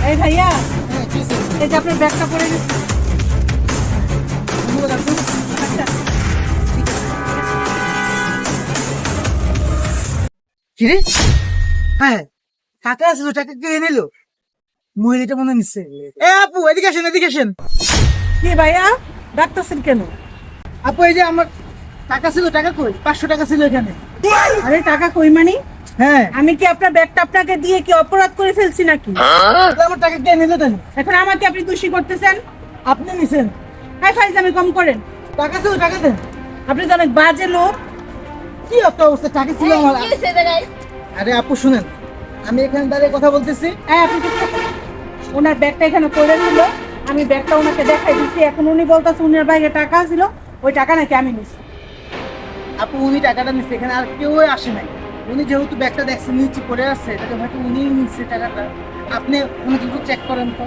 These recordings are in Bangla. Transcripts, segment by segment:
এই ভাইয়া, এই যে আপনার ব্যাগটা পড়ে গেছে। আচ্ছা, কিরে? হ্যাঁ, টাকা আছে তো, টাকা কে নিল? মহিলাটা মনে নিচ্ছে। এ আপু, এদিকে আসেন, এদিকে আসেন। কি ভাইয়া ডাকতেছেন কেন? আপু, এই যে আমার টাকা ছিল, টাকা কই? 500 টাকা ছিল এখানে। আরে টাকা কই মানি? হ্যাঁ, আমি কি আপনার ব্যাগটা আপনাকে দিয়ে কি অপরাধ করে ফেলছি নাকি? তাহলে আমার টাকা কে নিল তাহলে? এখন আমাকে আপনি দোষী করতেছেন? আপনি নিছেন। হাই ফাইজলামি কম করেন। টাকা ছিল, টাকা দেন। আপনি তো অনেক বাজে লোক। কি একটা অবস্থা, টাকা ছিল আমার। আরে আপু শুনেন, আমি এখানে দাঁড়িয়ে কথা বলতেছি। হ্যাঁ, আপনি চুপ থাকুন। ওনার ব্যাগটা এখানে পড়ে ছিল, আমি ব্যাগটা ওনাকে দেখাই দিচ্ছি। এখন উনি বলতেছে উনার ব্যাগে টাকা ছিল, ওই টাকা নাকি আমি নিচ্ছি। আপু, উনি টাকাটা নিচ্ছে, এখানে আর কেউ আসে নাই। উনি যেহেতু ব্যাগটা দেখছেন নিচে পড়ে আছে, তাহলে হয়তো উনি নিচ্ছে টাকাটা। আপনি ওনাকে একটু চেক করেন তো।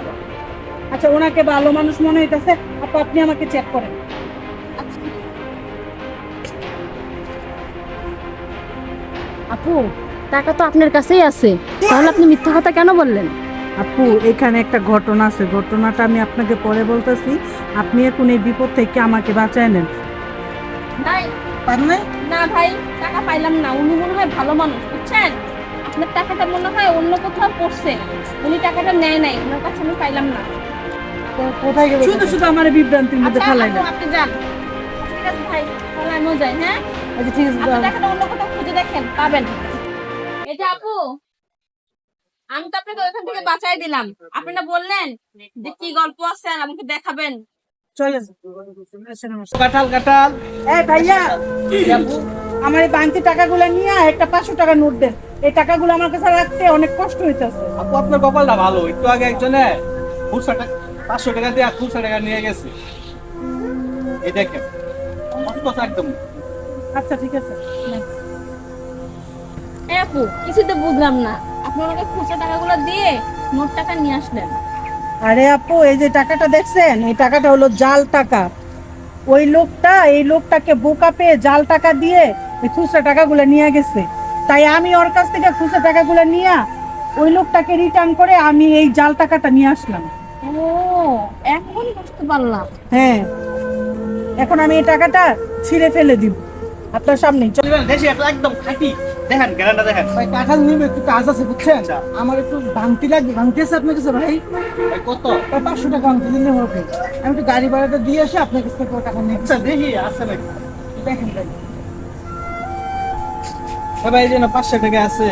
আচ্ছা, ওনাকে ভালো মানুষ মনে হইতেছে, আপনি আমাকে চেক করেন। আপু, টাকা তো আপনার কাছেই আছে, তাহলে আপনি মিথ্যা কথা কেন বললেন? আপু, এখানে একটা ঘটনা আছে, ঘটনাটা আমি আপনাকে পরে বলতেছি। আপনি এখন এই বিপদ থেকে আমাকে বাঁচায় নেন। নাই, পারেন নাই? না ভাই, টাকা পাইলাম না। উনি মনে হয় ভালো মানুষ, বুঝছেন? আপনার টাকাটা মনে হয় অন্য কোথাও পড়ছে। উনি টাকাটা নেয় নাই, ওনার কাছে আমি পাইলাম না। তো কোথায় গেল? শুধু শুধু আমার বিভ্রান্তির মধ্যে আচ্ছা ফেলাই আপু, না। আপনি যান। ঠিক আছে ভাই, তাহলে আমিও যাই। হ্যাঁ, আচ্ছা ঠিক আছে, আপনি দাও। টাকাটা অন্য কোথাও খুঁজে দেখেন, পাবেন। এই যে আপু, আমি তো আপনাকে ওইখান থেকে বাঁচাই দিলাম। আপনি না বললেন যে কি গল্প আছে আর আমাকে দেখাবেন? চলে কাঁঠাল, কাঁঠাল। এই ভাইয়া, কি আপু? আমার এই বাংতি টাকাগুলো নিয়ে একটা 500 টাকা নোট দেন। এই টাকাগুলো আমার কাছে রাখতে অনেক কষ্ট হইতেছে। আপু, আপনার কপালটা ভালো। একটু আগে একজনে খুচরা টাকা 500 টাকা দিয়ে খুচরা টাকা নিয়ে গেছে। এই দেখেন, মস্ত একদম। আচ্ছা ঠিক আছে, নেন। এই আপু, কিছুই তো বুঝলাম না। আপনি আমাকে খুচরা টাকাগুলো দিয়ে মোট টাকা নিয়ে আসলেন। আরে আপু, এই যে টাকাটা দেখছেন, এই টাকাটা হলো জাল টাকা। ওই লোকটা এই লোকটাকে বোকা পেয়ে জাল টাকা দিয়ে এই খুচরা টাকাগুলো নিয়ে গেছে। তাই আমি ওর কাছ থেকে খুচরা টাকাগুলো নিয়ে ওই লোকটাকে রিটার্ন করে আমি এই জাল টাকাটা নিয়ে আসলাম। ও, এখন বুঝতে পারলাম। হ্যাঁ, এখন আমি এই টাকাটা ছিঁড়ে ফেলে দিব আপনার সামনেই। চলবেন দেশি একটা একদম খাঁটি। দেখেন গ্যারান্টা দেখেন। ভাই কাঁঠাল নিবে, একটু কাজ আছে বুঝছেন। আমার একটু ভাঙতি লাগবে। ভাঙতি আছে আপনার কাছে ভাই? ভাই কত? ভাই 500 টাকা ভাঙতি দিলে হবে। আমি একটু গাড়ি ভাড়াটা দিয়ে আসি, আপনার কাছ থেকে টাকা নিয়ে আচ্ছা দেখি আছে নাকি। দেখেন ভাই। ভাই এই যে না 500 টাকা আছে।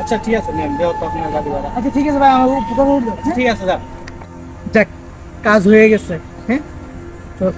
আচ্ছা ঠিক আছে, নেন দেও তো আপনার গাড়ি ভাড়া। আচ্ছা ঠিক আছে ভাই, আমার উপকার হইলো। ঠিক আছে, যান। যাক, কাজ হয়ে গেছে। হ্যাঁ, চল।